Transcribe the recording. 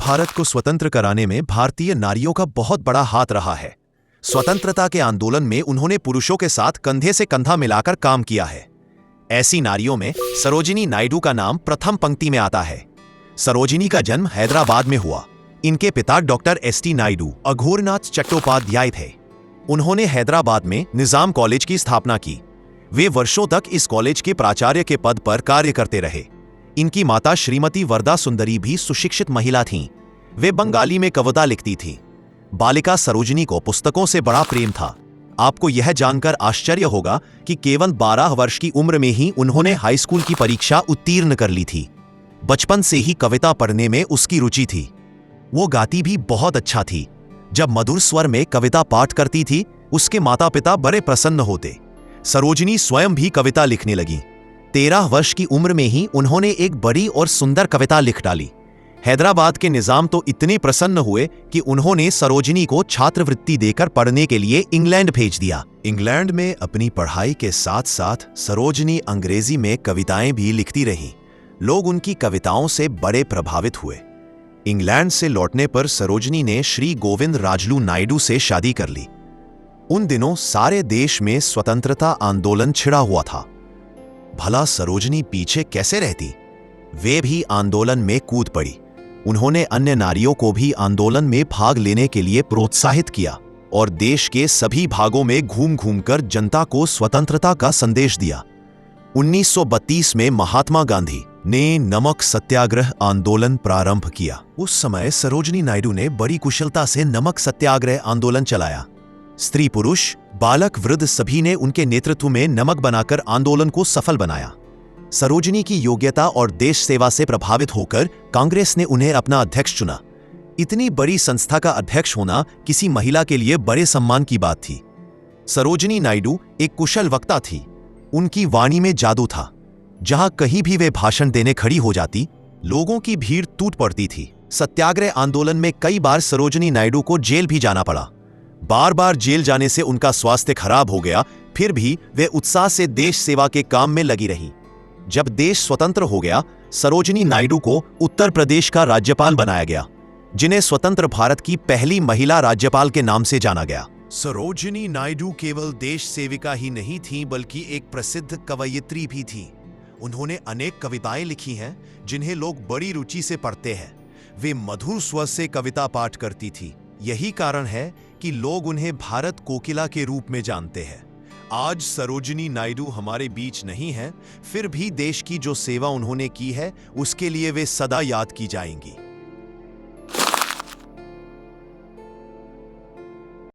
भारत को स्वतंत्र कराने में भारतीय नारियों का बहुत बड़ा हाथ रहा है। स्वतंत्रता के आंदोलन में उन्होंने पुरुषों के साथ कंधे से कंधा मिलाकर काम किया है। ऐसी नारियों में सरोजिनी नायडू का नाम प्रथम पंक्ति में आता है। सरोजिनी का जन्म हैदराबाद में हुआ। इनके पिता डॉक्टर एस.टी. नायडू अघोरनाथ चट्टोपाध्याय थे। उन्होंने हैदराबाद में निजाम कॉलेज की स्थापना की। वे वर्षों तक इस कॉलेज के प्राचार्य के पद पर कार्य करते रहे। इनकी माता श्रीमती वरदा सुंदरी भी सुशिक्षित महिला थीं। वे बंगाली में कविता लिखती थीं। बालिका सरोजिनी को पुस्तकों से बड़ा प्रेम था। आपको यह जानकर आश्चर्य होगा कि केवल 12 वर्ष की उम्र में ही उन्होंने हाई स्कूल की परीक्षा उत्तीर्ण कर ली थी। बचपन से ही कविता पढ़ने में उसकी रुचि थी। वो गाती भी बहुत अच्छा थी। जब मधुर स्वर में कविता पाठ करती थी, उसके माता पिता बड़े प्रसन्न होते। सरोजिनी स्वयं भी कविता लिखने लगी। 13 वर्ष की उम्र में ही उन्होंने एक बड़ी और सुंदर कविता लिख डाली। हैदराबाद के निजाम तो इतने प्रसन्न हुए कि उन्होंने सरोजिनी को छात्रवृत्ति देकर पढ़ने के लिए इंग्लैंड भेज दिया। इंग्लैंड में अपनी पढ़ाई के साथ साथ सरोजिनी अंग्रेजी में कविताएं भी लिखती रहीं। लोग उनकी कविताओं से बड़े प्रभावित हुए। इंग्लैंड से लौटने पर सरोजिनी ने श्री गोविंद राजलू नायडू से शादी कर ली। उन दिनों सारे देश में स्वतंत्रता आंदोलन छिड़ा हुआ था। भला सरोजिनी पीछे कैसे रहती? वे भी आंदोलन में कूद पड़ी। उन्होंने अन्य नारियों को भी आंदोलन में भाग लेने के लिए प्रोत्साहित किया और देश के सभी भागों में घूम घूमकर जनता को स्वतंत्रता का संदेश दिया। 1932 में महात्मा गांधी ने नमक सत्याग्रह आंदोलन प्रारंभ किया। उस समय सरोजिनी नायडू ने बड़ी कुशलता से नमक सत्याग्रह आंदोलन चलाया। स्त्री पुरुष बालक वृद्ध सभी ने उनके नेतृत्व में नमक बनाकर आंदोलन को सफल बनाया। सरोजिनी की योग्यता और देश सेवा से प्रभावित होकर कांग्रेस ने उन्हें अपना अध्यक्ष चुना। इतनी बड़ी संस्था का अध्यक्ष होना किसी महिला के लिए बड़े सम्मान की बात थी। सरोजिनी नायडू एक कुशल वक्ता थी। उनकी वाणी में जादू था। जहां कहीं भी वे भाषण देने खड़ी हो जाती, लोगों की भीड़ टूट पड़ती थी। सत्याग्रह आंदोलन में कई बार सरोजिनी नायडू को जेल भी जाना पड़ा। बार बार जेल जाने से उनका स्वास्थ्य खराब हो गया, फिर भी वे उत्साह से देश सेवा के काम में लगी रही। जब देश स्वतंत्र हो गया, सरोजिनी नायडू को उत्तर प्रदेश का राज्यपाल बनाया गया, जिन्हें स्वतंत्र भारत की पहली महिला राज्यपाल के नाम से जाना गया। सरोजिनी नायडू केवल देश सेविका ही नहीं थी, बल्कि एक प्रसिद्ध कवयित्री भी थी। उन्होंने अनेक कविताएं लिखी हैं, जिन्हें लोग बड़ी रुचि से पढ़ते हैं। वे मधुर स्वर से कविता पाठ करती थी। यही कारण है कि लोग उन्हें भारत कोकिला के रूप में जानते हैं। आज सरोजिनी नायडू हमारे बीच नहीं है, फिर भी देश की जो सेवा उन्होंने की है, उसके लिए वे सदा याद की जाएंगी।